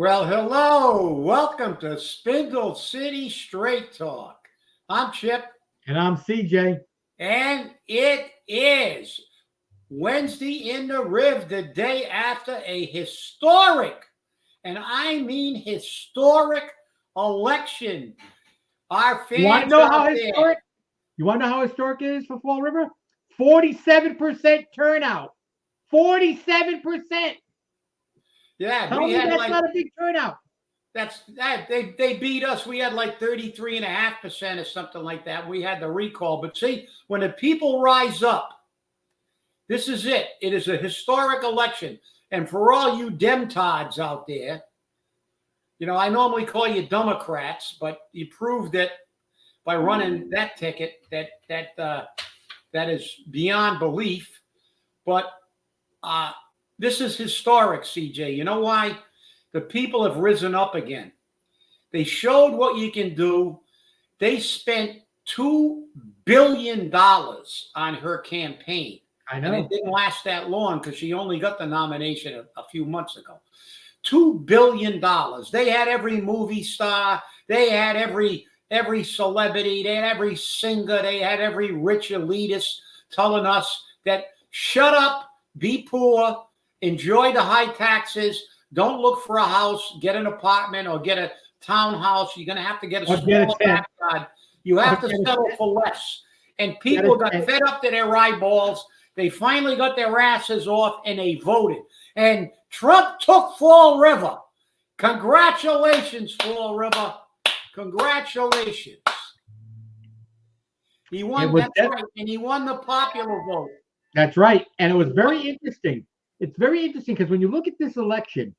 Well, hello. Welcome to Spindle City Straight Talk. I'm Chip, And I'm CJ. and it is Wednesday in the Riv, the day after a historic, and I mean historic election. Our You want to fans know out how there, historic? You want to know how historic it is for Fall River? 47% turnout. 47%. yeah, Tell we me had that's like not a big turnout. they beat us. We had like 33.5% or something like that. We had the recall. But see, when the people rise up, this is it. It is a historic election. And for all you Demtods out there, I normally call you Democrats, but you proved that by running that ticket that is beyond belief. But this is historic, CJ. You know why? The people have risen up again. They showed what you can do. They spent $2 billion on her campaign. I And it know. didn't last that long because she only got the nomination a few months ago. $2 billion. They had every movie star. They had every celebrity. They had every singer. They had every rich elitist telling us that shut up, be poor, enjoy the high taxes, don't look for a house, get an apartment or get a townhouse. You're going to have to get a smaller backyard. You have to settle for less. And people got fed up to their eyeballs. They finally got their asses off and they voted. And Trump took Fall River. Congratulations, Fall River. Congratulations. He won, that's right, and he won the popular vote. That's right. And it was very interesting. It's very interesting because when you look at this election,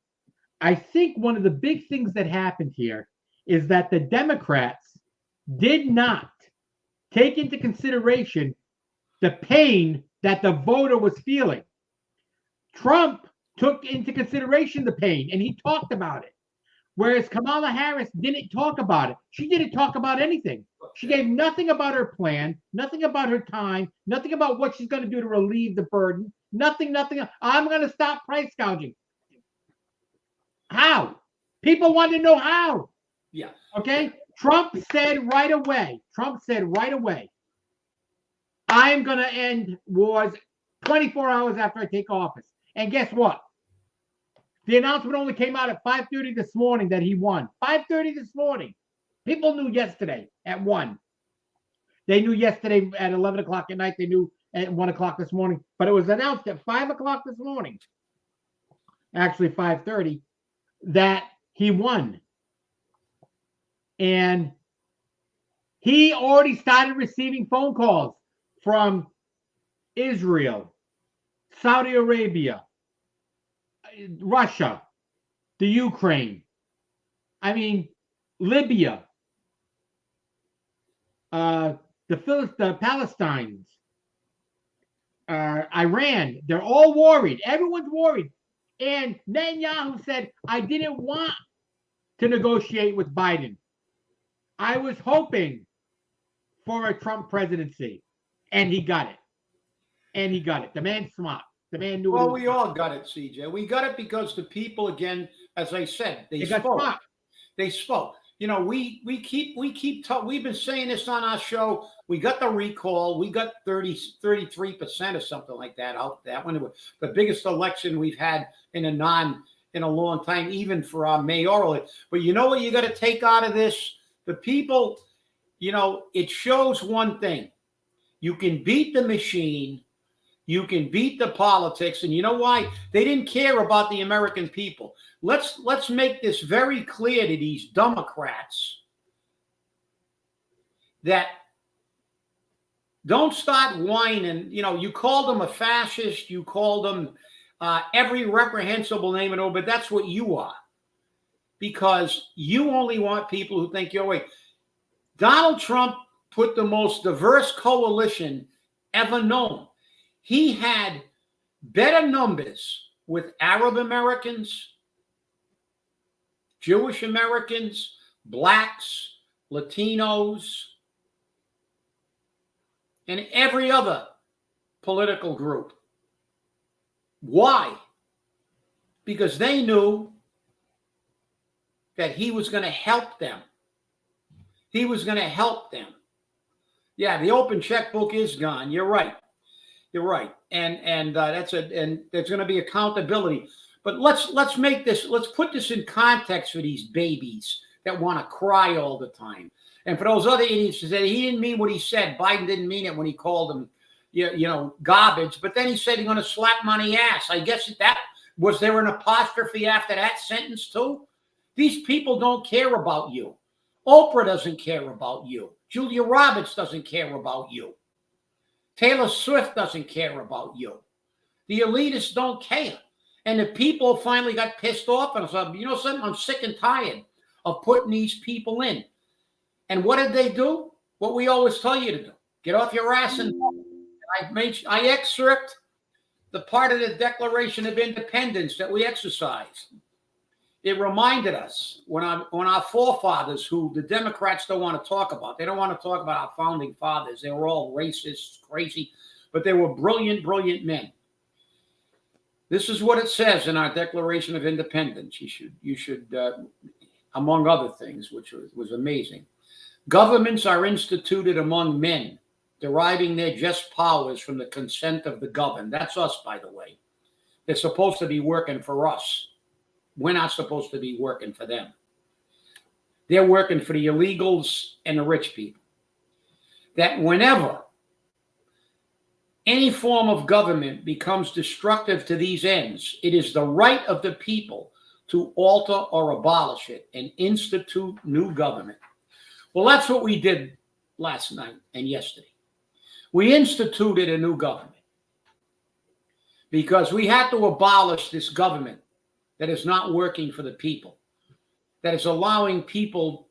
I think one of the big things that happened here is that the Democrats did not take into consideration the pain that the voter was feeling. Trump took into consideration the pain and he talked about it. Whereas Kamala Harris didn't talk about it. She didn't talk about anything. She gave nothing about her plan, nothing about her time, nothing about what she's going to do to relieve the burden. Nothing. I'm going to stop price gouging. How? People want to know how. Yeah. Okay. Trump said right away, I'm going to end wars 24 hours after I take office. And guess what? The announcement only came out at 5:30 this morning that he won. 5:30 this morning. People knew yesterday at 1. They knew yesterday at 11 o'clock at night. They knew at 1 o'clock this morning. But it was announced at 5 o'clock this morning, actually 5:30, that he won. And he already started receiving phone calls from Israel, Saudi Arabia, Russia, the Ukraine, Libya, the Palestinians, Iran. They're all worried. Everyone's worried. And Netanyahu said, I didn't want to negotiate with Biden. I was hoping for a Trump presidency. And he got it. The man's smart. The man knew. Well, we all got it, CJ. We got it because the people, again, as I said, they spoke. They spoke. We've been saying this on our show. We got the recall. We got 33% or something like that out. That one, the biggest election we've had in a long time, even for our mayoral. But you know what you got to take out of this? The people, it shows one thing. You can beat the machine. You can beat the politics. And you know why? They didn't care about the American people. Let's make this very clear to these Democrats that don't start whining. You called them a fascist. You called them every reprehensible name and all, but that's what you are. Because you only want people who think your way. Donald Trump put the most diverse coalition ever known. He had better numbers with Arab Americans, Jewish Americans, blacks, Latinos, and every other political group. Why? Because they knew that he was going to help them. He was going to help them. Yeah, the open checkbook is gone. You're right. You're right. And there's going to be accountability. But let's make this, let's put this in context for these babies that want to cry all the time. And for those other idiots who said he didn't mean what he said, Biden didn't mean it when he called them, garbage. But then he said he's going to slap him on the ass. I guess that was there an apostrophe after that sentence too? These people don't care about you. Oprah doesn't care about you. Julia Roberts doesn't care about you. Taylor Swift doesn't care about you. The elitists don't care. And the people finally got pissed off and said, you know something, I'm sick and tired of putting these people in. And what did they do? What we always tell you to do. Get off your ass and I excerpt the part of the Declaration of Independence that we exercised. It reminded us when our forefathers, who the Democrats don't want to talk about, they don't want to talk about our founding fathers. They were all racist, crazy, but they were brilliant, brilliant men. This is what it says in our Declaration of Independence. You should, among other things, which was amazing. Governments are instituted among men, deriving their just powers from the consent of the governed. That's us, by the way. They're supposed to be working for us. We're not supposed to be working for them. They're working for the illegals and the rich people. That whenever any form of government becomes destructive to these ends, it is the right of the people to alter or abolish it and institute new government. Well, that's what we did last night and yesterday. We instituted a new government because we had to abolish this government that is not working for the people, that is allowing people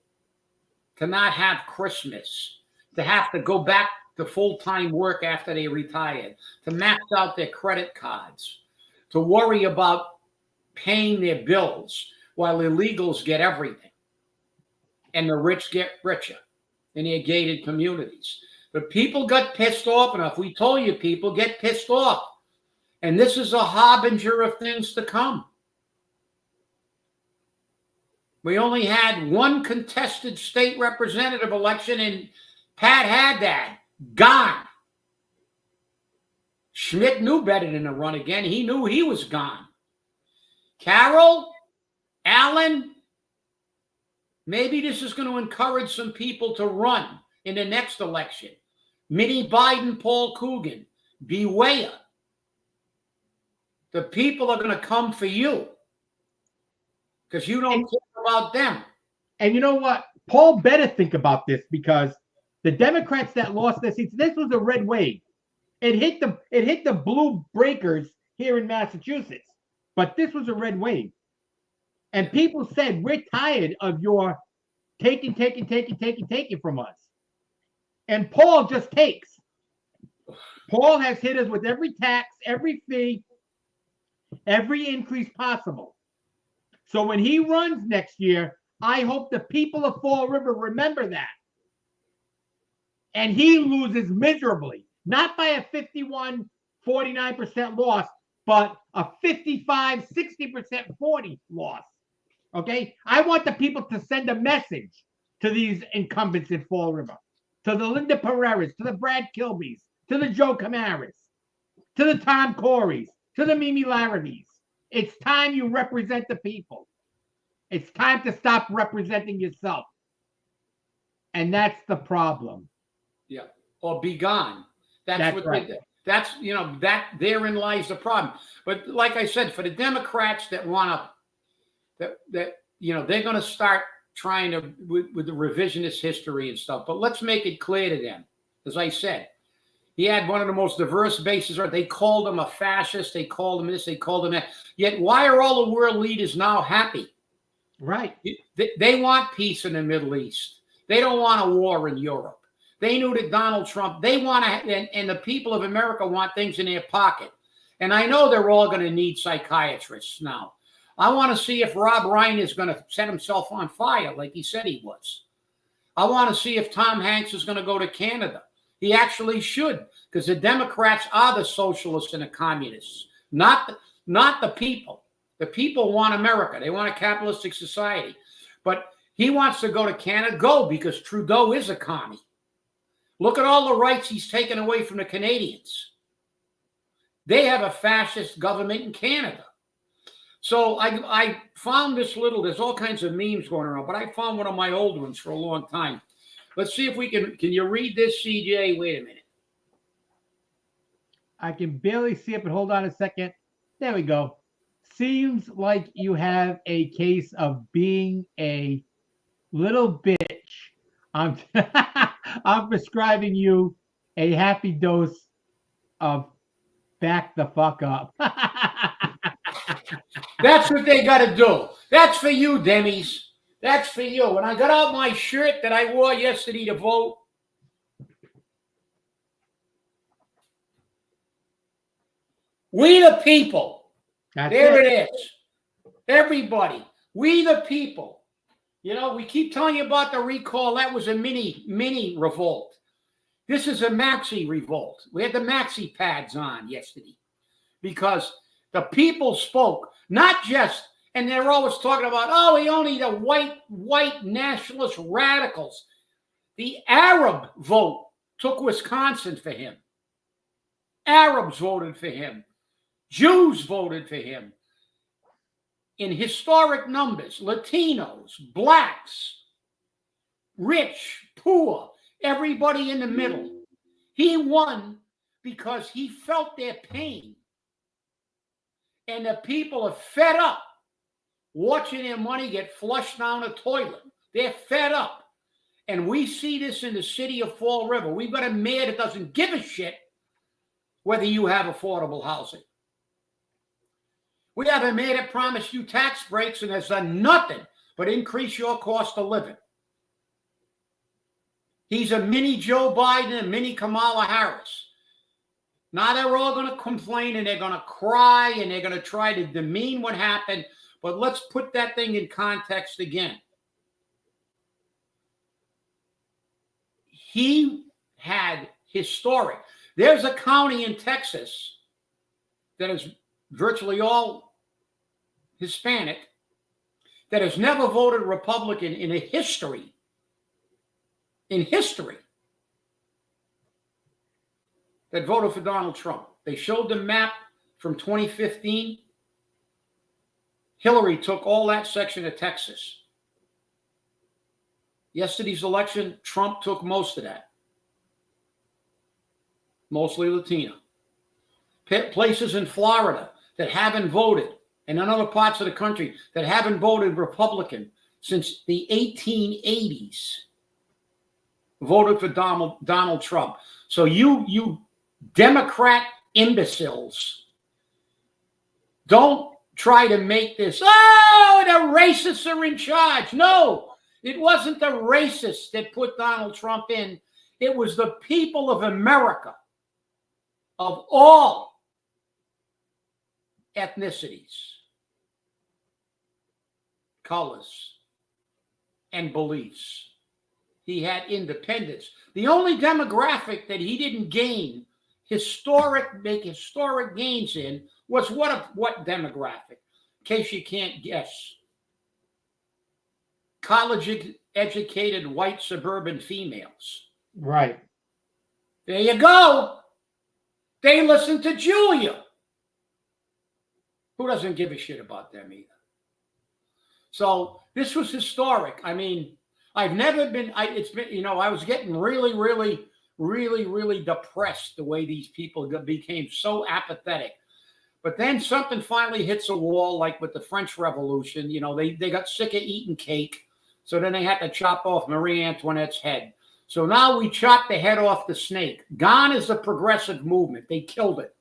to not have Christmas, to have to go back to full-time work after they retired, to max out their credit cards, to worry about paying their bills while illegals get everything and the rich get richer in their gated communities. But people got pissed off enough. We told you people get pissed off. And this is a harbinger of things to come. We only had one contested state representative election in Pat Haddad, gone. Schmidt knew better than to run again. He knew he was gone. Carol, Allen, maybe this is going to encourage some people to run in the next election. Mini Biden, Paul Coogan, beware. The people are going to come for you because you don't care about them. And you know what? Paul better think about this because the Democrats that lost their seats, this was a red wave. It hit the blue breakers here in Massachusetts, but this was a red wave. And people said, we're tired of your taking from us. And Paul just takes. Paul has hit us with every tax, every fee, every increase possible. So when he runs next year, I hope the people of Fall River remember that. And he loses miserably, not by a 51, 49% loss, but a 55, 60%, 40 loss. Okay? I want the people to send a message to these incumbents in Fall River, to the Linda Pereiras, to the Brad Kilbys, to the Joe Camaras, to the Tom Coreys, to the Mimi Larrabees. It's time you represent the people. It's time to stop representing yourself. And that's the problem. Yeah. Or be gone. That's what right. That's, that therein lies the problem. But like I said, for the Democrats that want to, they're going to start trying to, with the revisionist history and stuff. But let's make it clear to them. As I said, he had one of the most diverse bases. They called him a fascist. They called him this. They called him that. Yet why are all the world leaders now happy? Right. They want peace in the Middle East. They don't want a war in Europe. They knew that Donald Trump, they want to, and the people of America want things in their pocket. And I know they're all going to need psychiatrists now. I want to see if Rob Ryan is going to set himself on fire like he said he was. I want to see if Tom Hanks is going to go to Canada. He actually should, because the Democrats are the socialists and the communists, not the people. The people want America. They want a capitalistic society. But he wants to go to Canada. Go, because Trudeau is a commie. Look at all the rights he's taken away from the Canadians. They have a fascist government in Canada. So I found this there's all kinds of memes going around, but I found one of my old ones for a long time. Let's see if we can you read this, CJ? Wait a minute. I can barely see it, but hold on a second. There we go. Seems like you have a case of being a little bitch. I'm prescribing you a happy dose of back the fuck up. That's what they got to do. That's for you, Demis. That's for you. When I got out my shirt that I wore yesterday to vote, we the people. There it is. Everybody. We the people. You know, we keep telling you about the recall. That was a mini revolt. This is a maxi revolt. We had the maxi pads on yesterday because the people spoke, not just, and they're always talking about, oh, he only the white nationalist radicals. The Arab vote took Wisconsin for him. Arabs voted for him. Jews voted for him. In historic numbers, Latinos, blacks, rich, poor, everybody in the middle. He won because he felt their pain. And the people are fed up watching their money get flushed down a toilet. They're fed up. And we see this in the city of Fall River. We've got a mayor that doesn't give a shit whether you have affordable housing. We have a mayor that promised you tax breaks and has done nothing but increase your cost of living. He's a mini Joe Biden and mini Kamala Harris. Now they're all going to complain and they're going to cry and they're going to try to demean what happened. But let's put that thing in context again. He had historic. There's a county in Texas that is virtually all Hispanic that has never voted Republican in history. In history. That voted for Donald Trump. They showed the map from 2015. Hillary took all that section of Texas. Yesterday's election, Trump took most of that. Mostly Latino. Places in Florida that haven't voted, and in other parts of the country that haven't voted Republican since the 1880s, voted for Donald Trump. So you Democrat imbeciles, don't try to make this, oh, the racists are in charge. No, it wasn't the racists that put Donald Trump in. It was the people of America, of all ethnicities, colors, and beliefs. He had independence. The only demographic that he didn't gain make historic gains in was what demographic? In case you can't guess. College-educated white suburban females. Right. There you go. They listen to Julia. Who doesn't give a shit about them either? So this was historic. I mean, I've never been, it's been, you know, I was getting really, really, really, really depressed the way these people became so apathetic. But then something finally hits a wall, like with the French Revolution. You know, they got sick of eating cake. So then they had to chop off Marie Antoinette's head. So now we chop the head off the snake. Gone is the progressive movement. They killed it.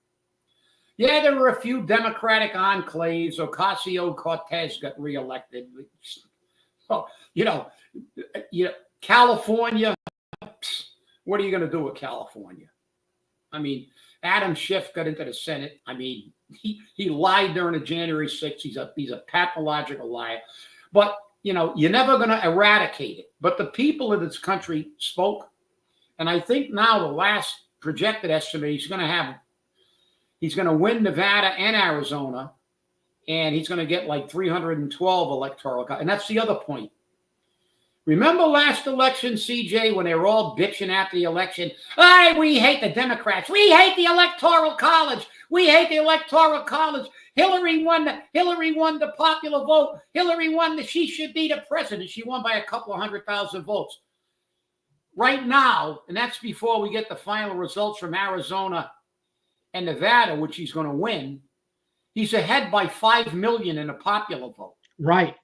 Yeah, there were a few Democratic enclaves. Ocasio-Cortez got reelected. So, you know, California, what are you going to do with California? I mean, Adam Schiff got into the Senate. I mean, he lied during the January 6th. He's a pathological liar. But, you know, you're never going to eradicate it. But the people of this country spoke. And I think now the last projected estimate, he's going to win Nevada and Arizona. And he's going to get like 312 electoral. And that's the other point. Remember last election, CJ, when they were all bitching after the election? Hey, we hate the Democrats. We hate the Electoral College. We hate the Electoral College. Hillary won the popular vote. Hillary won she should be the president. She won by a couple of 100,000 votes. Right now, and that's before we get the final results from Arizona and Nevada, which he's going to win, he's ahead by 5 million in the popular vote. Right.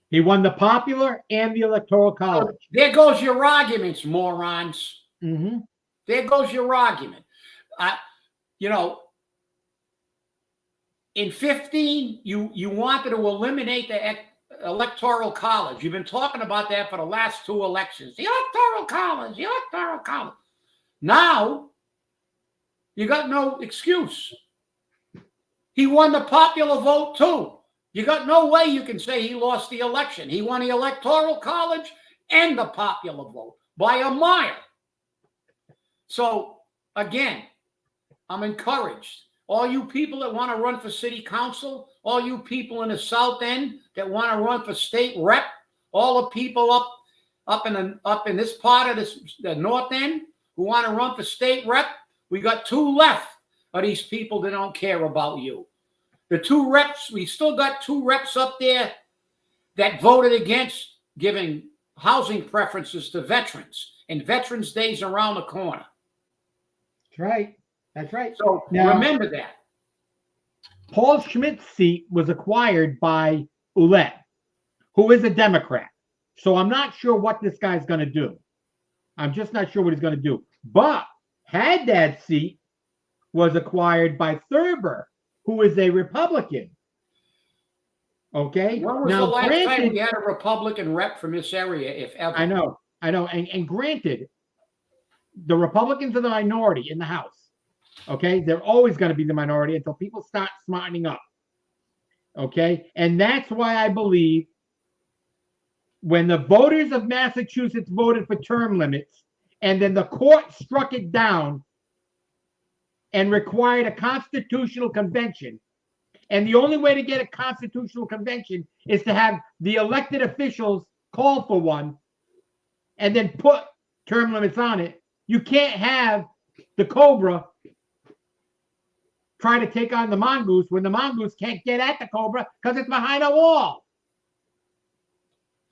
He won the popular and the Electoral College. So there goes your arguments, morons. Mm-hmm. There goes your argument. In 2015, you wanted to eliminate the Electoral College. You've been talking about that for the last 2 elections. The Electoral College. Now, you got no excuse. He won the popular vote too. You got no way you can say he lost the election. He won the Electoral College and the popular vote by a mile. So, again, I'm encouraged. All you people that want to run for city council, all you people in the South End that want to run for state rep, all the people up in this part of the North End who want to run for state rep, we got 2 left of these people that don't care about you. The 2 reps, we still got 2 reps up there that voted against giving housing preferences to veterans. And Veterans Day's around the corner. That's right. So now, remember that. Paul Schmidt's seat was acquired by Ouellette, who is a Democrat. So I'm not sure what this guy's going to do. I'm just not sure what he's going to do. But Haddad's seat was acquired by Thurber, who is a Republican. Okay. When was the last time we had a Republican rep from this area, if ever? I know. And granted, the Republicans are the minority in the House. Okay. They're always going to be the minority until people start smartening up. Okay. And that's why I believe when the voters of Massachusetts voted for term limits and then the court struck it down and required a constitutional convention. And the only way to get a constitutional convention is to have the elected officials call for one and then put term limits on it. You can't have the Cobra try to take on the mongoose when the mongoose can't get at the Cobra because it's behind a wall.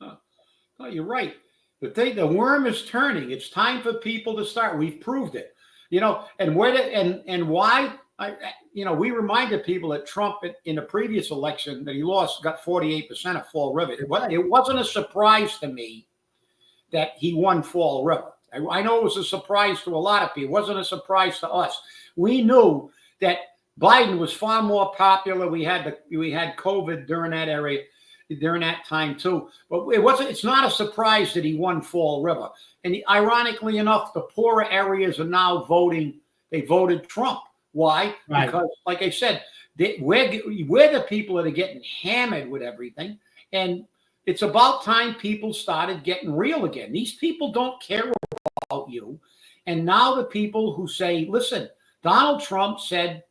Oh, you're right. The worm is turning. It's time for people to start. We've proved it. And why? We reminded people that Trump in the previous election that he lost got 48% of Fall River. It wasn't a surprise to me that he won Fall River. I know it was a surprise to a lot of people. It wasn't a surprise to us. We knew that Biden was far more popular. We had COVID during that area, during that time too. But it's not a surprise that he won Fall River. And ironically enough, the poorer areas are now voting. They voted Trump. Why? Right. Because, like I said, we're the people that are getting hammered with everything. And it's about time people started getting real again. These people don't care about you. And now the people who say, listen, Donald Trump said,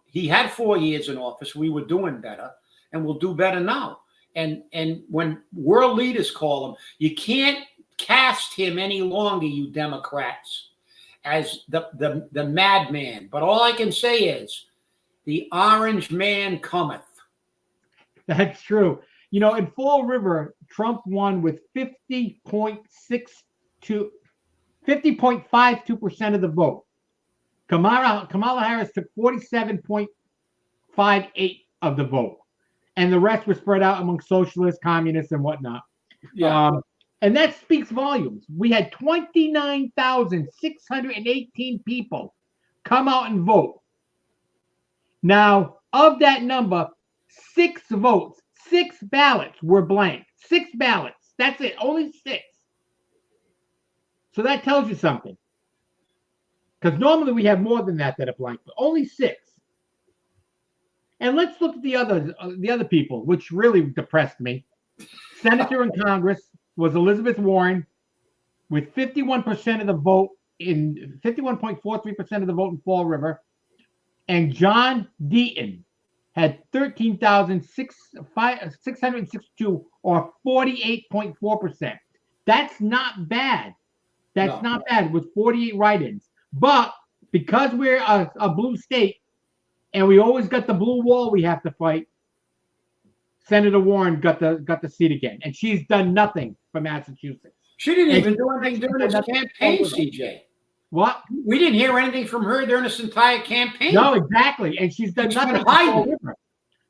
he had 4 years in office. We were doing better, and we'll do better now. And when world leaders call him, you can't cast him any longer, you Democrats, as the madman. But all I can say is the orange man cometh. That's true. In Fall River, Trump won with 50.52% of the vote. Kamala Harris took 47.58 of the vote. And the rest was spread out among socialists, communists, and whatnot. Yeah. And that speaks volumes. We had 29,618 people come out and vote. Now, of that number, 6 ballots were blank. 6 ballots. That's it. Only 6. So that tells you something. Because normally we have more than that are blank, but only 6. And let's look at the other people, which really depressed me. Senator in Congress was Elizabeth Warren with 51% of the vote 51.43% of the vote in Fall River, and John Deaton had 13,662, or 48.4%. That's not bad. That's No. not bad with 48 write-ins. But because we're a blue state and we always got the blue wall we have to fight, Senator Warren got the seat again, and she's done nothing for Massachusetts. She didn't And even do anything during this campaign, CJ. What? We didn't hear anything from her during this entire campaign. No, exactly. And she's done nothing for Fall River.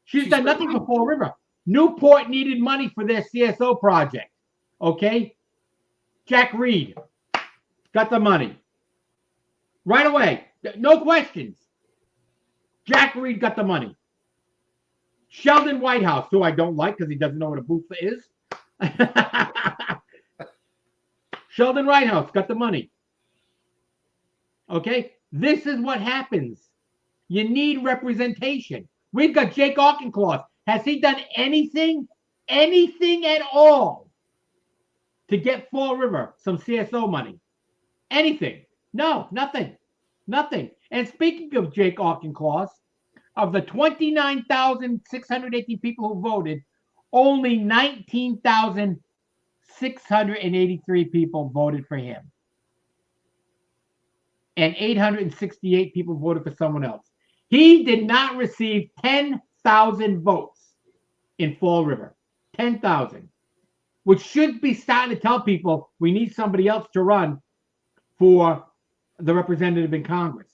She's done nothing for Fall River. Newport needed money for their CSO project. Okay? Jack Reed got the money. Right away. No questions. Jack Reed got the money. Sheldon Whitehouse, who I don't like because he doesn't know what a booth is. Sheldon Whitehouse got the money. Okay? This is what happens. You need representation. We've got Jake Auchincloss. Has he done anything at all to get Fall River some CSO money? Anything? No, nothing. And speaking of Jake Auchincloss, of the 29,618 people who voted, only 19,683 people voted for him. And 868 people voted for someone else. He did not receive 10,000 votes in Fall River. 10,000. Which should be starting to tell people we need somebody else to run for the representative in Congress.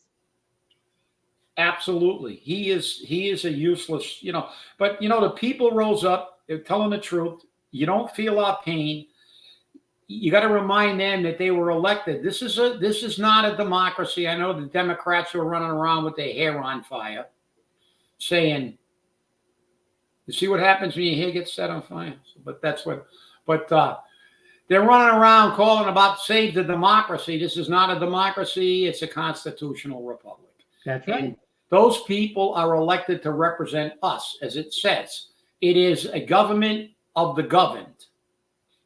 Absolutely. He is a useless, but the people rose up, they're telling the truth. You don't feel our pain. You got to remind them that they were elected. This is not a democracy. I know the Democrats are running around with their hair on fire saying, you see what happens when your hair gets set on fire? But they're running around calling about save the democracy. This is not a democracy. It's a constitutional republic. That's right. And those people are elected to represent us, as it says. It is a government of the governed.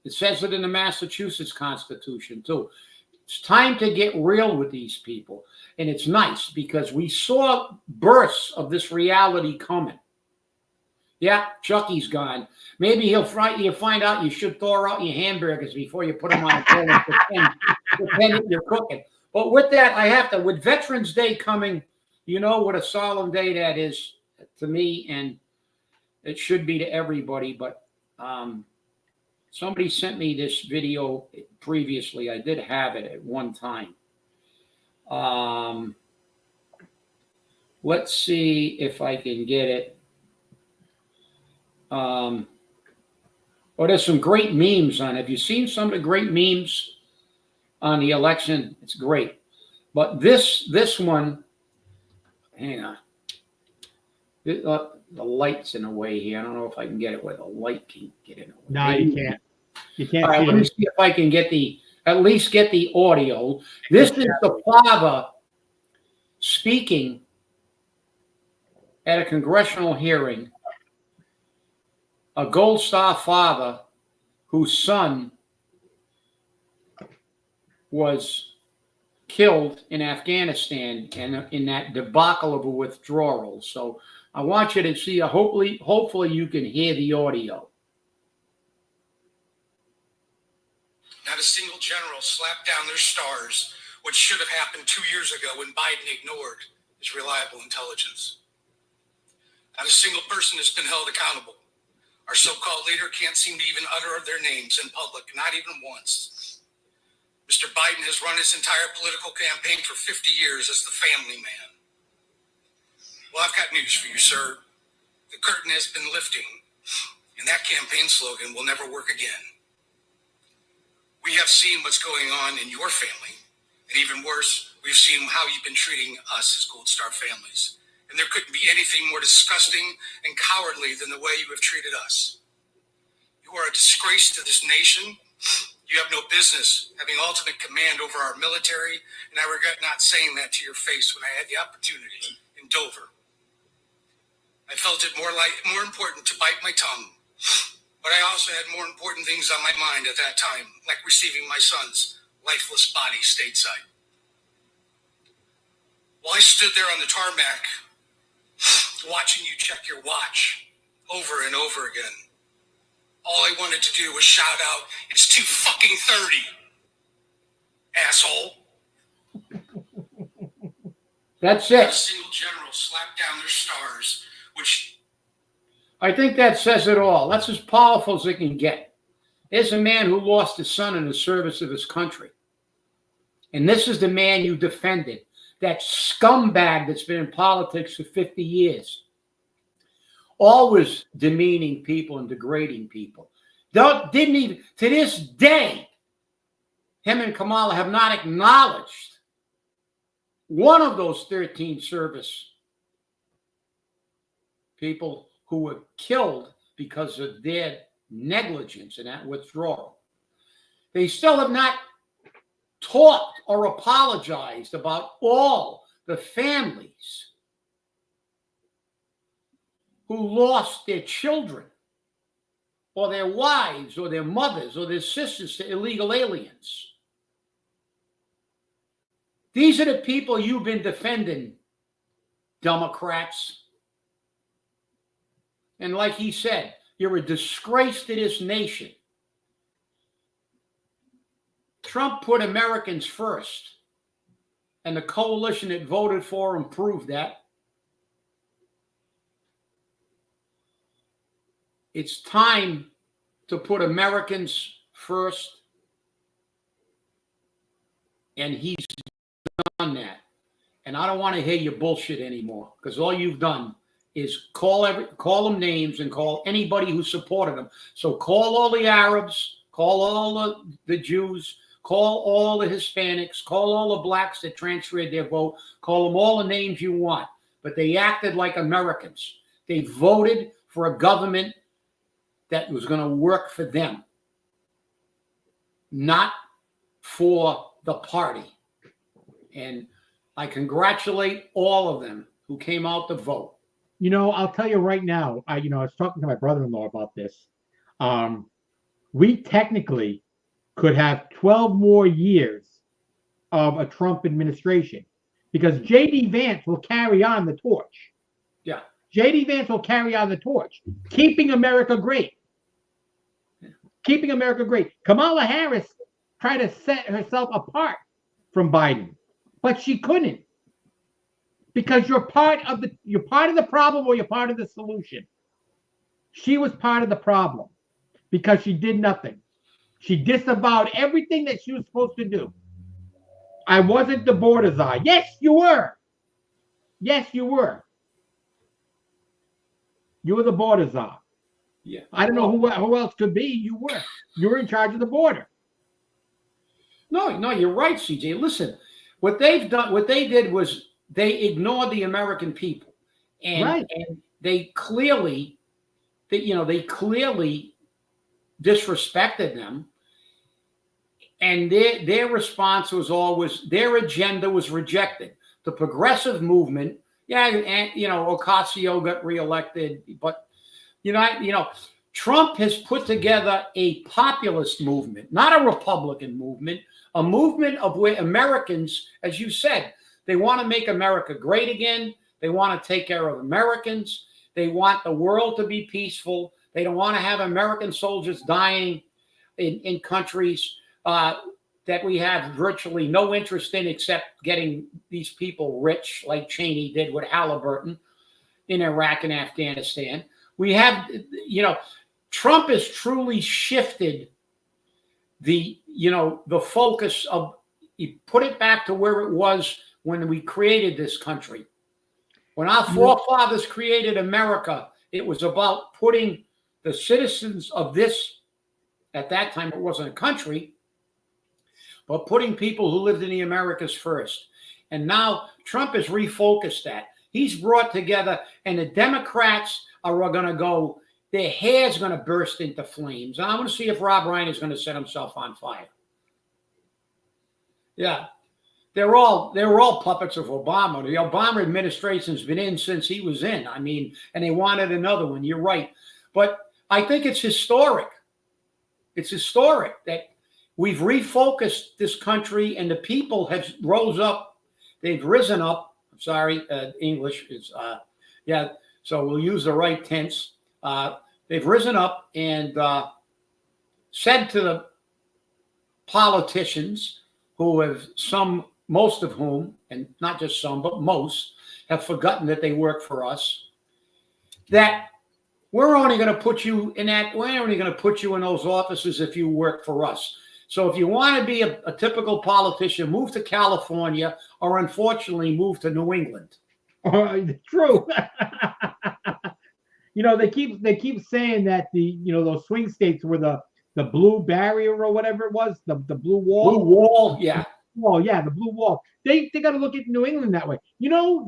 It says it in the Massachusetts Constitution, too. It's time to get real with these people. And it's nice because we saw bursts of this reality coming. Yeah, Chucky's gone. Maybe you'll find out you should thaw out your hamburgers before you put them on a grill and pretend that you're cooking. But with that, with Veterans Day coming, what a solemn day that is to me, and it should be to everybody. But somebody sent me this video previously. I did have it at one time. Let's see if I can get it. There's some great memes on it. Have you seen some of the great memes on the election? It's great. But this one, hang on. The light's in the way here. I don't know if I can get it where the light can get in the way. No, you can't. You can't. All right, let me see if I can at least get the audio. This is the father speaking at a congressional hearing. A Gold Star father whose son was killed in Afghanistan and in that debacle of a withdrawal. So I want you to see, hopefully you can hear the audio. Not a single general slapped down their stars, which should have happened 2 years ago when Biden ignored his reliable intelligence. Not a single person has been held accountable. Our so-called leader can't seem to even utter their names in public, not even once. Mr. Biden has run his entire political campaign for 50 years as the family man. Well, I've got news for you, sir. The curtain has been lifting, and that campaign slogan will never work again. We have seen what's going on in your family, and even worse, we've seen how you've been treating us as Gold Star families. And there couldn't be anything more disgusting and cowardly than the way you have treated us. You are a disgrace to this nation. You have no business having ultimate command over our military, and I regret not saying that to your face when I had the opportunity in Dover. I felt it more important to bite my tongue, but I also had more important things on my mind at that time, like receiving my son's lifeless body stateside. While I stood there on the tarmac, watching you check your watch over and over again. All I wanted to do was shout out, "It's 2:30, asshole." That's Not a it. single general slapped down their stars, which I think that says it all. That's as powerful as it can get. There's a man who lost his son in the service of his country. And this is the man you defended, that scumbag that's been in politics for 50 years. Always demeaning people and degrading people. Didn't even, to this day, him and Kamala have not acknowledged one of those 13 service people who were killed because of their negligence in that withdrawal. They still have not talked or apologized about all the families who lost their children or their wives or their mothers or their sisters to illegal aliens. These are the people you've been defending, Democrats. And like he said, you're a disgrace to this nation. Trump put Americans first, and the coalition that voted for him proved that. It's time to put Americans first, and he's done that. And I don't want to hear your bullshit anymore, because all you've done is call them names and call anybody who supported them. So call all the Arabs, call all the Jews, call all the Hispanics, call all the blacks that transferred their vote, call them all the names you want. But they acted like Americans. They voted for a government that was going to work for them, not for the party. And I congratulate all of them who came out to vote. You know, I'll tell you right now, I was talking to my brother-in-law about this. We technically could have 12 more years of a Trump administration because J.D. Vance will carry on the torch. Yeah. J.D. Vance will carry on the torch, keeping America great. Keeping America great. Kamala Harris tried to set herself apart from Biden, but she couldn't. Because you're part of the problem or you're part of the solution. She was part of the problem because she did nothing. She disavowed everything that she was supposed to do. I wasn't the border czar. Yes, you were. Yes, you were. You were the border czar. Yeah. I don't know who else could be. You were. You were in charge of the border. No, you're right, CJ. Listen, what they did was they ignored the American people, and Right. and they clearly disrespected them. And their response was always, their agenda was rejected. The progressive movement, and Ocasio got reelected, but Trump has put together a populist movement, not a Republican movement, a movement of where Americans, as you said, they want to make America great again. They want to take care of Americans. They want the world to be peaceful. They don't want to have American soldiers dying in countries that we have virtually no interest in except getting these people rich, like Cheney did with Halliburton in Iraq and Afghanistan. We have, Trump has truly shifted the focus of, he put it back to where it was when we created this country. When our forefathers created America, it was about putting the citizens of this, at that time it wasn't a country, but putting people who lived in the Americas first. And now Trump has refocused that. He's brought together, and the Democrats are going to go, their hair's going to burst into flames. And I want to see if Rob Ryan is going to set himself on fire. Yeah. They're all puppets of Obama. The Obama administration's been in since he was in. I mean, and they wanted another one. You're right. But I think it's historic. It's historic that we've refocused this country and the people have rose up. They've risen up. I'm sorry, English is Yeah. So we'll use the right tense. They've risen up and said to the politicians who have most of whom, and not just some, but most, have forgotten that they work for us, that we're only going to put you in those offices if you work for us. So if you want to be a typical politician, move to California or unfortunately move to New England. True. They keep saying that those swing states were the blue barrier or whatever it was, the blue wall. Blue wall, yeah. Well, yeah, the blue wall. They got to look at New England that way.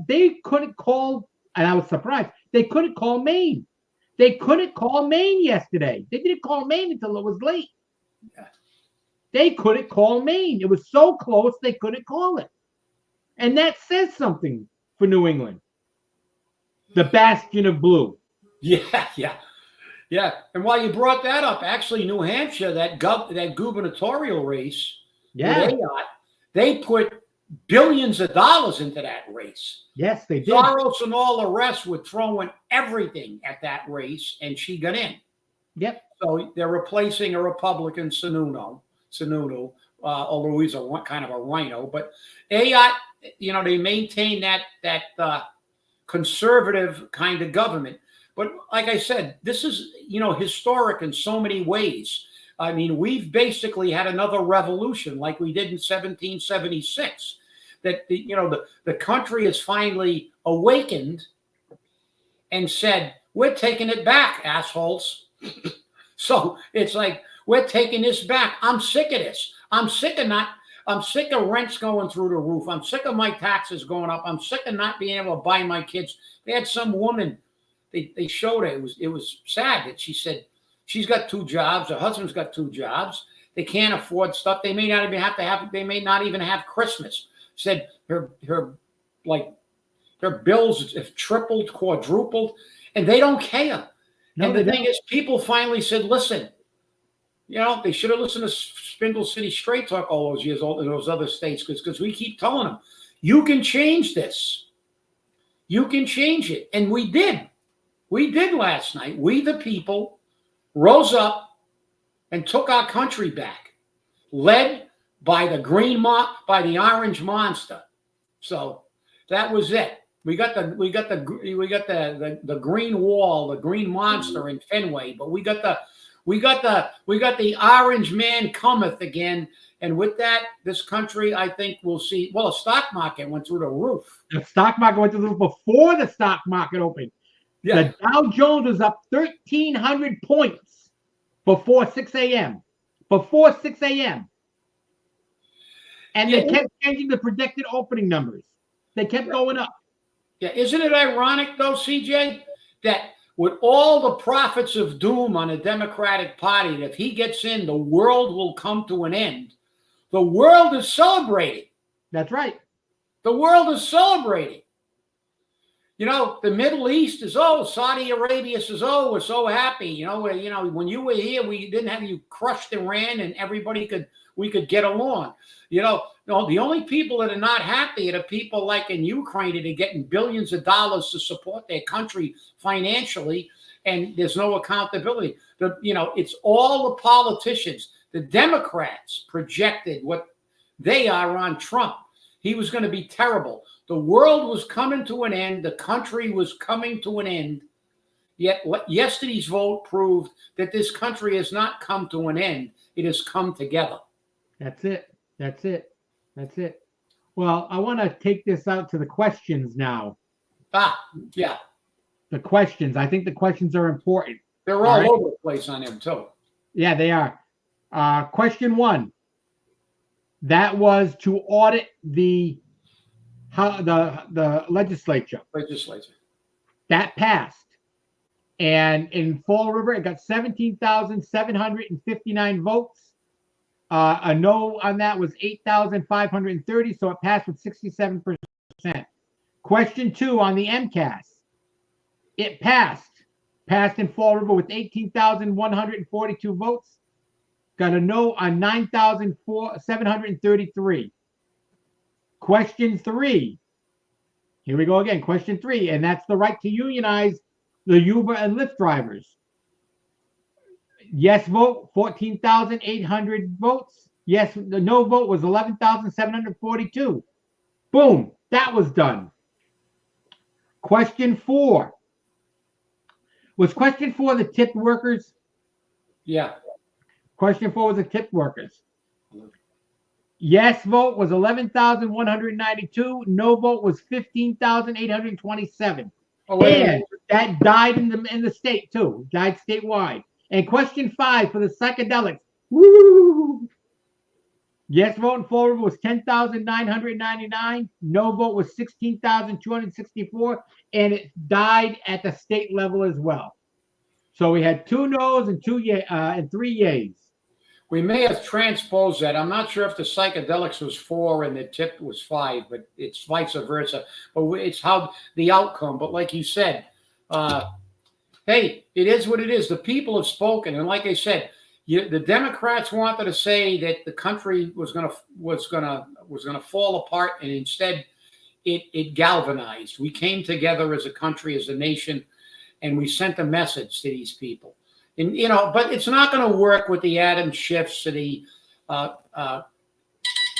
They couldn't call, and I was surprised, they couldn't call Maine. They couldn't call Maine yesterday. They didn't call Maine until it was late. Yeah. They couldn't call Maine. It was so close they couldn't call it. And that says something for New England. The bastion of blue. Yeah. And while you brought that up, actually, New Hampshire, that gubernatorial race, they put billions of dollars into that race. Yes, they did. Soros and all the rest were throwing everything at that race, and she got in. Yep. So they're replacing a Republican, Sununu, although he's a kind of a rhino. But Ayotte, they maintain that conservative kind of government. But like I said, this is, historic in so many ways. I mean, we've basically had another revolution like we did in 1776. That the country has finally awakened and said, we're taking it back, assholes. So it's like, we're taking this back. I'm sick of this. I'm sick of rents going through the roof. I'm sick of my taxes going up. I'm sick of not being able to buy my kids. They had some woman, they showed it. It was sad that she said she's got 2 jobs. Her husband's got 2 jobs. They can't afford stuff. They may not even have Christmas. Said her bills have tripled, quadrupled, and they don't care. No, and the thing is, people finally said, listen, they should have listened to Spindle City Straight Talk all those years in those other states, because we keep telling them, you can change this. You can change it. And we did. We did last night. We, the people, rose up and took our country back, led by the orange monster. So that was it. We got the green wall, the green monster in Fenway, but we got the orange man cometh again. And with that, this country, I think we'll see. Well, the stock market went through the roof. The stock market went through the roof before the stock market opened. Yeah. The Dow Jones was up 1,300 points before 6 a.m. And they kept changing the predicted opening numbers. They kept going up. Yeah, isn't it ironic, though, CJ, that with all the prophets of doom on the Democratic Party, that if he gets in, the world will come to an end. The world is celebrating. That's right. The world is celebrating. The Middle East is, Saudi Arabia says, we're so happy. When you were here, we didn't have you crushed Iran and we could get along. The only people that are not happy are the people like in Ukraine that are getting billions of dollars to support their country financially, and there's no accountability. It's all the politicians. The Democrats projected what they are on Trump. He was going to be terrible. The world was coming to an end. The country was coming to an end. Yet yesterday's vote proved that this country has not come to an end. It has come together. That's it. Well, I want to take this out to the questions now. Yeah. The questions. I think the questions are important. They're all over the place on them, too. Yeah, they are. Question 1. That was to audit the legislature. That passed. And in Fall River, it got 17,759 votes. A no on that was 8,530, so it passed with 67%. Question 2 on the MCAS. It passed in Fall River with 18,142 votes. Got a no on 9,733. Question 3. Here we go again. Question 3, and that's the right to unionize the Uber and Lyft drivers. Yes vote, 14,800 votes. Yes, the no vote was 11,742. Boom, that was done. Question 4. Was question 4 the tipped workers? Yeah. Question 4 was the tipped workers. Yes vote was 11,192. No vote was 15,827. Oh, wait a And minute. that died in the state too. Died statewide. And question 5 for the psychedelics. Woo! Yes vote in Florida was 10,999. No vote was 16,264. And it died at the state level as well. So we had 2 no's and 3 yays. We may have transposed that. I'm not sure if the psychedelics was 4 and the tip was 5, but it's vice versa. But it's how the outcome. But like you said, hey, it is what it is. The people have spoken, and like I said, the Democrats wanted to say that the country was gonna fall apart, and instead, it galvanized. We came together as a country, as a nation, and we sent a message to these people. And but it's not going to work with the Adam Schiffs or the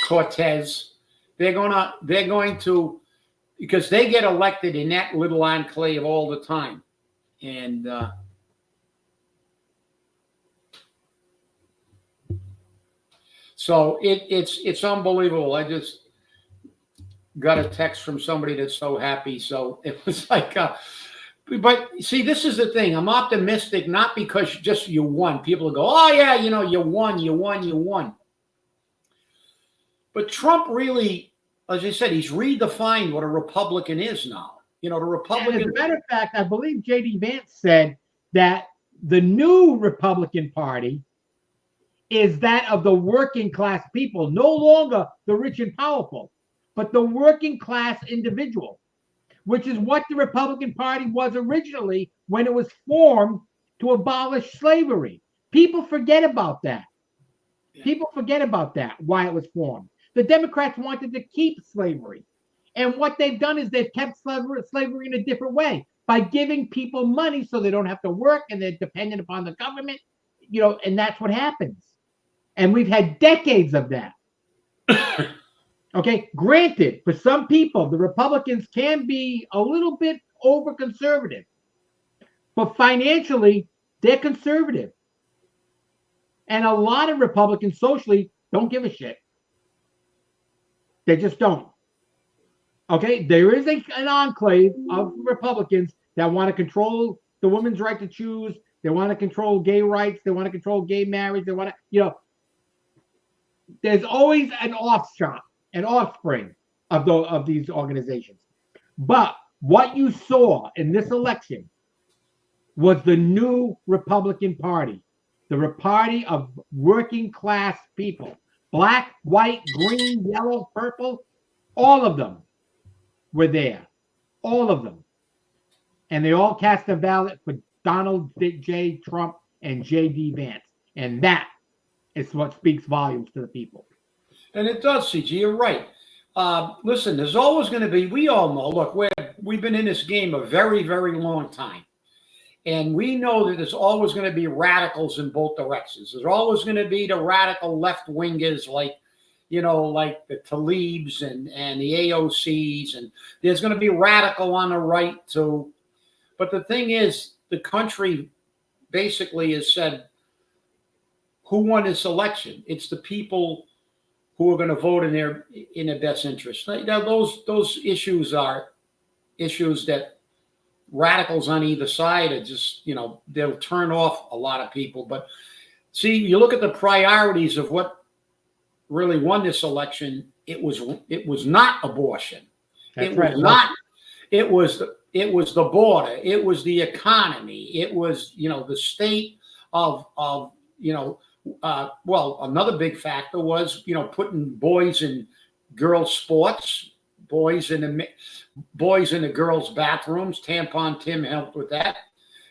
Cortez. They're going to, because they get elected in that little enclave all the time, and so it's unbelievable. I just got a text from somebody that's so happy. So it was like. But see, this is the thing. I'm optimistic, not because just you won. People go, oh, yeah, you won. But Trump really, as I said, he's redefined what a Republican is now. The Republican. And as a matter of fact, I believe J.D. Vance said that the new Republican Party is that of the working class people, no longer the rich and powerful, but the working class individual, which is what the Republican Party was originally when it was formed to abolish slavery. People forget about that. People forget about that, why it was formed. The Democrats wanted to keep slavery. And what they've done is they've kept slavery in a different way by giving people money so they don't have to work and they're dependent upon the government, and that's what happens. And we've had decades of that. Okay, granted, for some people, the Republicans can be a little bit over conservative, but financially, they're conservative. And a lot of Republicans socially don't give a shit. They just don't. Okay, there is an enclave of Republicans that want to control the women's right to choose. They want to control gay rights. They want to control gay marriage. They want to, there's always an offspring of these organizations. But what you saw in this election was the new Republican Party, the party of working class people, black, white, green, yellow, purple, all of them were there, all of them. And they all cast a ballot for Donald J. Trump and J.D. Vance. And that is what speaks volumes to the people. And it does, CG. You're right. Listen, there's always going to be, we all know, look, we've been in this game a very, very long time. And we know that there's always going to be radicals in both directions. There's always going to be the radical left-wingers like the Talibs and the AOCs. And there's going to be radical on the right too. But the thing is, the country basically has said, who won this election? It's the people who are going to vote in their best interest. Now, those issues are issues that radicals on either side are just, they'll turn off a lot of people. But see, you look at the priorities of what really won this election. It was not abortion. That's it right. was not. It was the border. It was the economy. It was the state of well, another big factor was, putting boys in girls' sports, boys in the girls' bathrooms. Tampon Tim helped with that,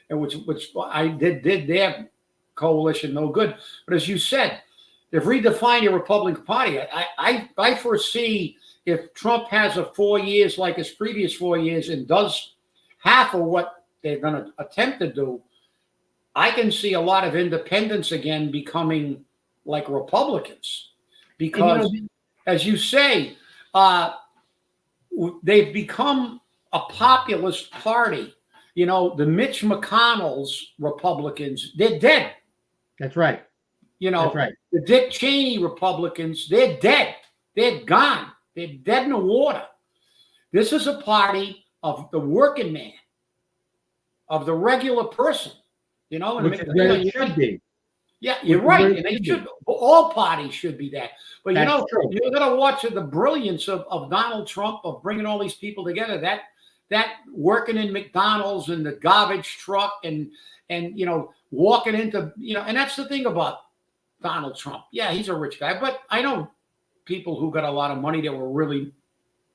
and which I did their coalition no good. But as you said, they've redefined the Republican Party. I foresee if Trump has a 4 years like his previous 4 years and does half of what they're going to attempt to do, I can see a lot of independents again becoming like Republicans, because, as you say, they've become a populist party. You know, the Mitch McConnell's Republicans, they're dead. That's right. You know, That's right. The Dick Cheney Republicans, they're dead. They're gone. They're dead in the water. This is a party of the working man, of the regular person. You know, and Which is where it should be. Yeah, you're right. And they should. All parties should be that. But you know, you're going to watch the brilliance of Donald Trump, of bringing all these people together. That working in McDonald's and the garbage truck and you know, walking into, you know, and that's the thing about Donald Trump. Yeah, he's a rich guy, but I know people who got a lot of money that were really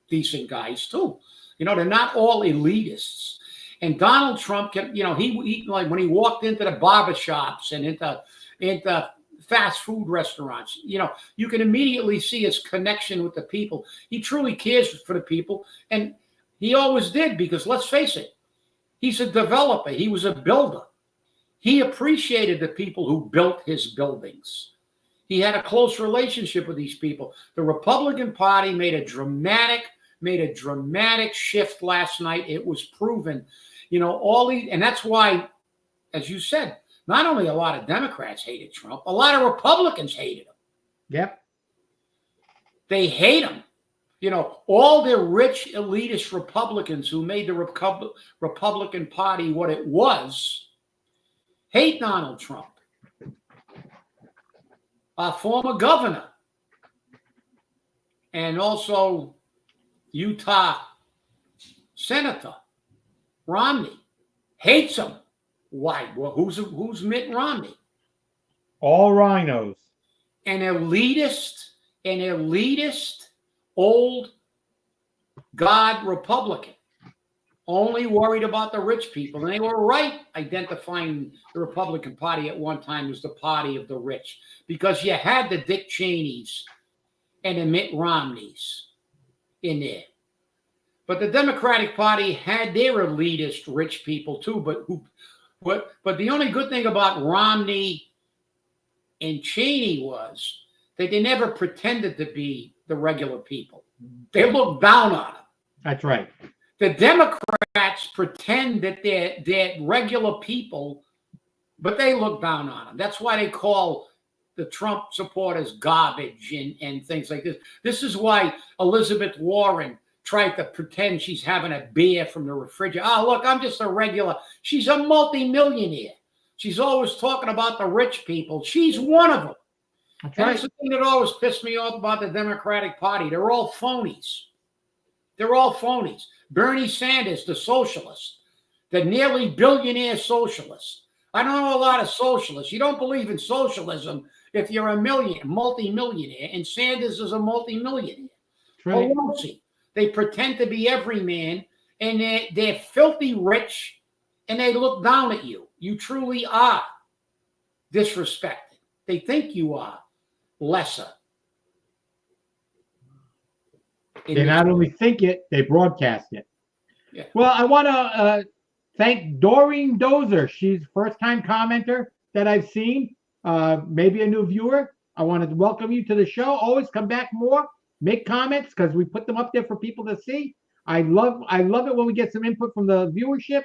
decent guys too. You know, they're not all elitists. And Donald Trump can, you know, he like when he walked into the barber shops and into fast food restaurants, you know, you can immediately see his connection with the people. He truly cares for the people, and he always did, because let's face it, he's a developer. He was a builder. He appreciated the people who built his buildings. He had a close relationship with these people. The Republican Party made a dramatic shift last night. It was proven, you know, and that's why, as you said, not only a lot of Democrats hated Trump, a lot of Republicans hated him. Yep. They hate him. You know, all the rich elitist Republicans who made the Republican Party what it was hate Donald Trump. Our former governor, and also Utah Senator Romney, hates him. Why? Well, who's Mitt Romney? All rhinos. An elitist, old God Republican, only worried about the rich people. And they were right identifying the Republican Party at one time as the party of the rich, because you had the Dick Cheneys and the Mitt Romneys in there. But the Democratic Party had their elitist rich people too, but the only good thing about Romney and Cheney was that they never pretended to be the regular people. They looked down on them. That's right. The Democrats pretend that they're regular people, but they look down on them. That's why they call the Trump supporters garbage and things like this. This is why Elizabeth Warren tried to pretend she's having a beer from the refrigerator. Oh, look, I'm just a regular. She's a multimillionaire. She's always talking about the rich people. She's one of them. That's the thing that always pissed me off about the Democratic Party. They're all phonies. They're all phonies. Bernie Sanders, the socialist, the nearly billionaire socialist. I don't know a lot of socialists. You don't believe in socialism if you're a multi-millionaire, and Sanders is a multi-millionaire. Right. They pretend to be everyman, and they're filthy rich, and they look down at you. You truly are disrespected. They think you are lesser. They not only think it, they broadcast it. Yeah. Well, I want to thank Doreen Dozer. She's first-time commenter that I've seen, maybe a new viewer. I want to welcome you to the show. Always come back more. Make comments, because we put them up there for people to see. I love it when we get some input from the viewership.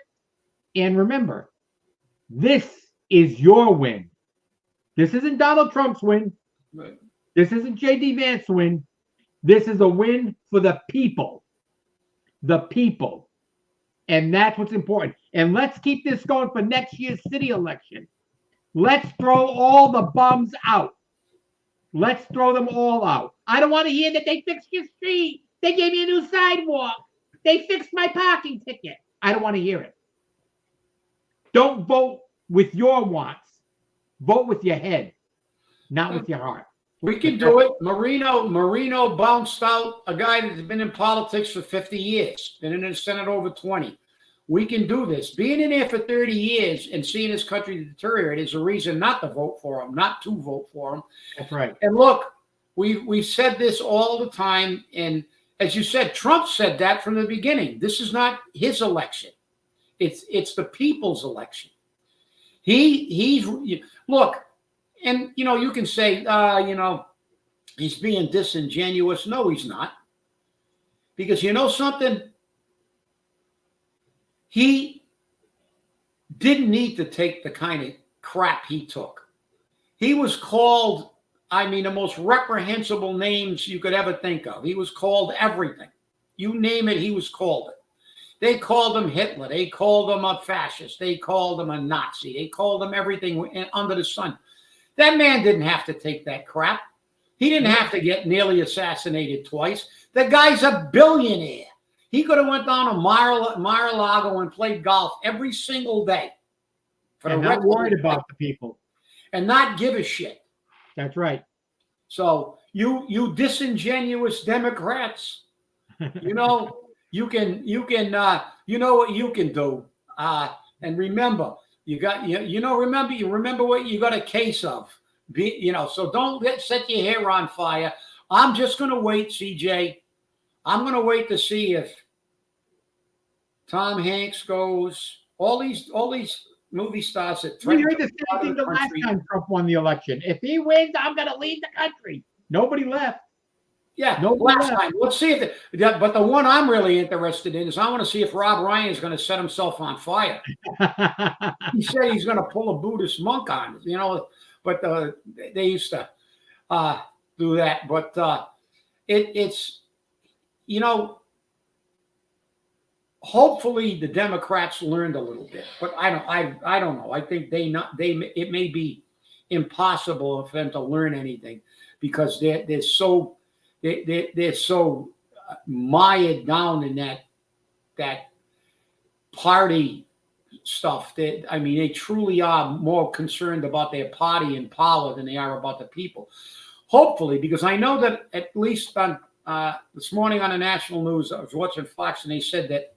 And remember, this is your win. This isn't Donald Trump's win. Right. This isn't J.D. Vance's win. This is a win for the people. The people. And that's what's important. And let's keep this going for next year's city election. Let's throw all the bums out. Let's throw them all out. I don't want to hear that they fixed your street. They gave me a new sidewalk. They fixed my parking ticket. I don't want to hear it. Don't vote with your wants. Vote with your head, not with your heart. We can do it. Marino bounced out, a guy that's been in politics for 50 years, been in the Senate over 20. We can do this. Being in there for 30 years and seeing this country deteriorate is a reason not to vote for him, not to vote for him. That's right. And look, we've said this all the time, and as you said, Trump said that from the beginning. This is not his election. It's the people's election. He's look, and you can say he's being disingenuous. No, he's not. Because you know something? He didn't need to take the kind of crap he took. He was called, the most reprehensible names you could ever think of. He was called everything. You name it, he was called it. They called him Hitler. They called him a fascist. They called him a Nazi. They called him everything under the sun. That man didn't have to take that crap. He didn't have to get nearly assassinated twice. The guy's a billionaire. He could have went down to Mar-a-Lago and played golf every single day. And not worried about the people. And not give a shit. That's right. So you disingenuous Democrats, you know what you can do. And remember, remember what you got a case of. So don't set your hair on fire. I'm just going to wait, CJ. I'm going to wait to see if Tom Hanks goes. All these movie stars that we heard the same thing the last time Trump won the election. If he wins, I'm going to leave the country. Nobody left. Yeah, last time. Let's see if but the one I'm really interested in is I want to see if Rob Ryan is going to set himself on fire. He said he's going to pull a Buddhist monk on it, but they used to do that. But it's hopefully the Democrats learned a little bit, but I don't know. I think it may be impossible for them to learn anything because they're so mired down in that party stuff. They truly are more concerned about their party and power than they are about the people. Hopefully, because I know that at least on this morning on the national news, I was watching Fox, and they said that.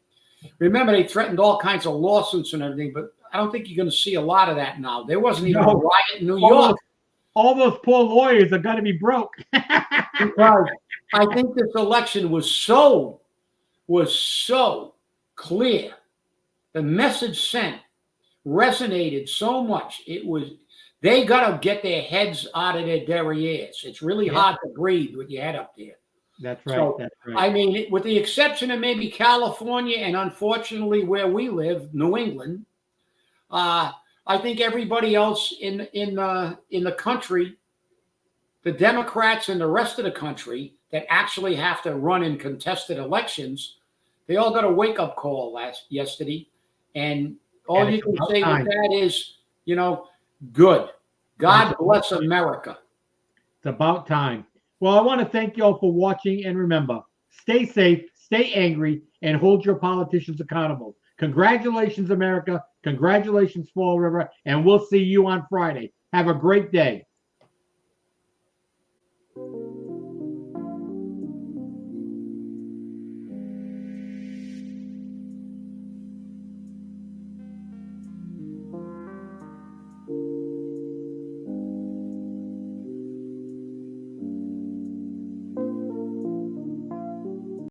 Remember, they threatened all kinds of lawsuits and everything, but I don't think you're going to see a lot of that now. There wasn't even a riot in New York. All those poor lawyers are going to be broke. Because I think this election was so clear. The message sent resonated so much. They got to get their heads out of their derrieres. It's really hard to breathe with your head up there. That's right. So, that's right. With the exception of maybe California and unfortunately where we live, New England, I think everybody else in the country, the Democrats and the rest of the country that actually have to run in contested elections, they all got a wake-up call yesterday. And all you can say with that is, good. God bless America. It's about time. Well, I want to thank you all for watching, and remember, stay safe, stay angry, and hold your politicians accountable. Congratulations, America. Congratulations, Fall River, and we'll see you on Friday. Have a great day.